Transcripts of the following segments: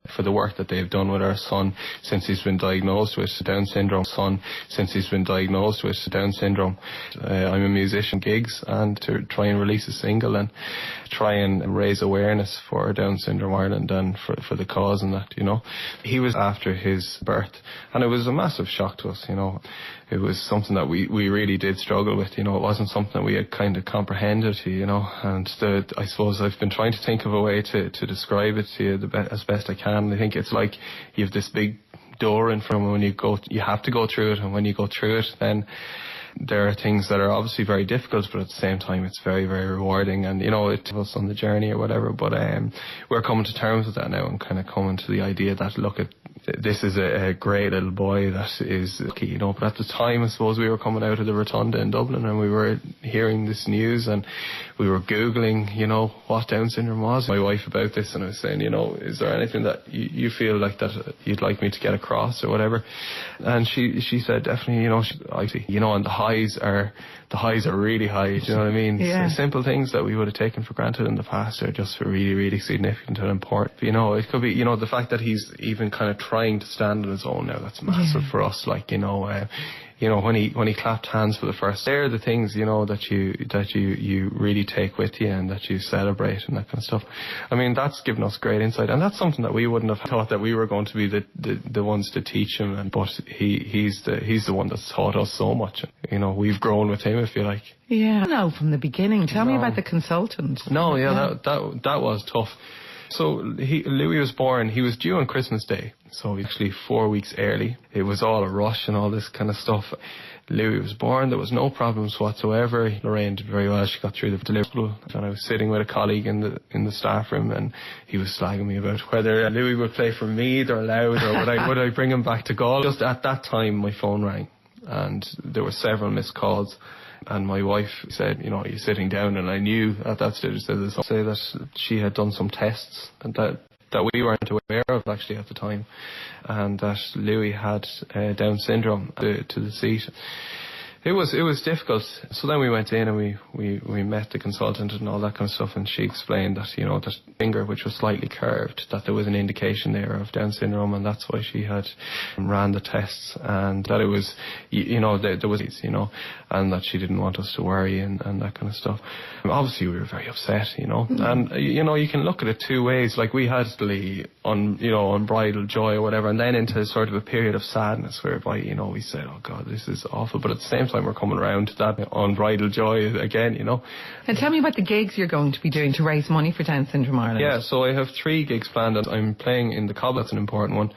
for the work that they've done with our son since he's been diagnosed with Down syndrome. I'm a musician, gigs, and to try and release a single and try and raise awareness for Down Syndrome Ireland and for the cause and that, you know. He was after his birth, and it was a massive shock to us, you know. It was something that we really did struggle with, you know. It wasn't something that we had kind of comprehended, you know. And I suppose I've been trying to think of a way to describe it to you as best I can. I think it's like you have this big door in front of when you have to go through it, and when you go through it, then there are things that are obviously very difficult, but at the same time it's very, very rewarding, and you know, it took us on the journey or whatever. But we're coming to terms with that now, and kind of coming to the idea that, look, this is a great little boy that is lucky, you know. But at the time, I suppose we were coming out of the Rotunda in Dublin, and we were hearing this news, and we were Googling, you know, what Down syndrome was. My wife about this, and I was saying, you know, is there anything that you feel like that you'd like me to get across or whatever? And she said, definitely, you know, I see, you know, and the highs are really high. Do you know what I mean? Yeah. So simple things that we would have taken for granted in the past are just really, really significant and important. You know, it could be, you know, the fact that he's even kind of trying to stand on his own now, that's massive for us. Like, you know, when he clapped hands for the first, they're the things, you know, that you really take with you and that you celebrate and that kind of stuff. I mean, that's given us great insight, and that's something that we wouldn't have thought that we were going to be the ones to teach him. But he's the one that's taught us so much. You know, we've grown with him, if you like. Yeah. No, from the beginning. Tell me about the consultant. No, that was tough. So Louis was born, he was due on Christmas Day, so actually 4 weeks early. It was all a rush and all this kind of stuff. Louis was born, there was no problems whatsoever. Lorraine did very well, she got through the delivery, and I was sitting with a colleague in the staff room, and he was slagging me about whether Louis would play for Meath or Louth, or would I bring him back to Galway. Just at that time my phone rang, and there were several missed calls. And my wife said, you know, are you sitting down? And I knew at that stage that she had done some tests and that we weren't aware of actually at the time, and that Louis had Down syndrome to the seat. It was difficult. So then we went in and we met the consultant and all that kind of stuff, and she explained that, you know, that finger, which was slightly curved, that there was an indication there of Down syndrome, and that's why she had ran the tests, and that it was, you know, there was, you know, and that she didn't want us to worry and that kind of stuff. And obviously we were very upset, you know, and you know, you can look at it two ways. Like, we had the unbridled joy or whatever, and then into sort of a period of sadness whereby, you know, we said, oh God, this is awful, but at the same time we're coming around to that unbridled joy again, you know. And tell me about the gigs you're going to be doing to raise money for Down Syndrome Ireland. Yeah, so I have 3 gigs planned, and I'm playing in the Cobb, that's an important one.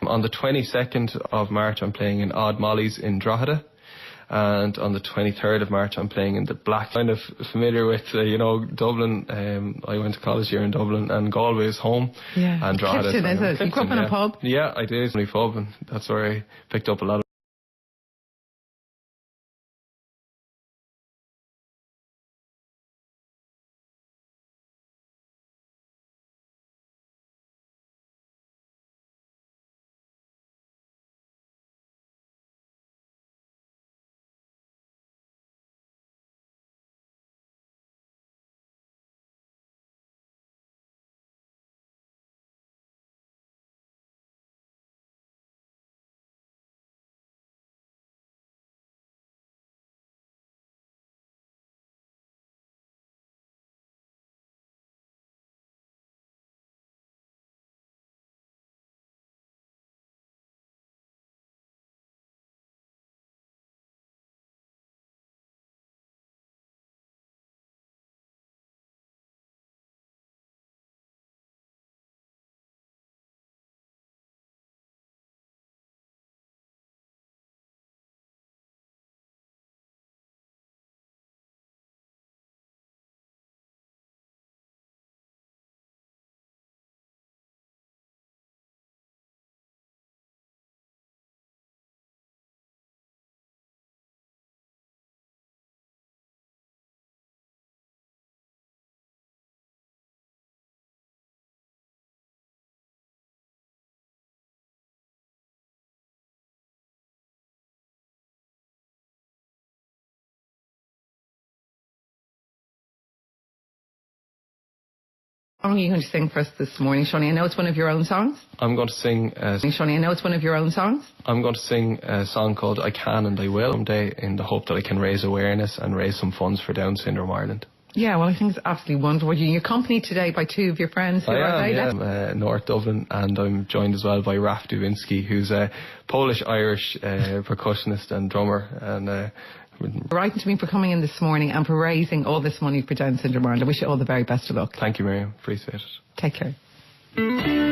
On the 22nd of March I'm playing in Odd Molly's in Drogheda, and on the 23rd of March I'm playing in the Black. Kind of familiar with you know, Dublin. I went to college here in Dublin, and Galway is home. Yeah. And Drogheda. Clifton, is it? You grew up in a pub? Yeah, I did. My pub, and that's where I picked up a lot of song are you going to sing for us this morning, Seanie? I know it's one of your own songs. I'm going to sing... Seanie, I know it's one of your own songs. I'm going to sing a song called I Can and I Will someday, in the hope that I can raise awareness and raise some funds for Down Syndrome Ireland. Yeah, well, I think it's absolutely wonderful. You're accompanied today by two of your friends. Who are they? I'm North Dublin, and I'm joined as well by Raf Dubinsky, who's a Polish-Irish percussionist and drummer. And writing to me for coming in this morning and for raising all this money for Down Syndrome Ireland. I wish you all the very best of luck. Thank you, Miriam. Appreciate it. Take care.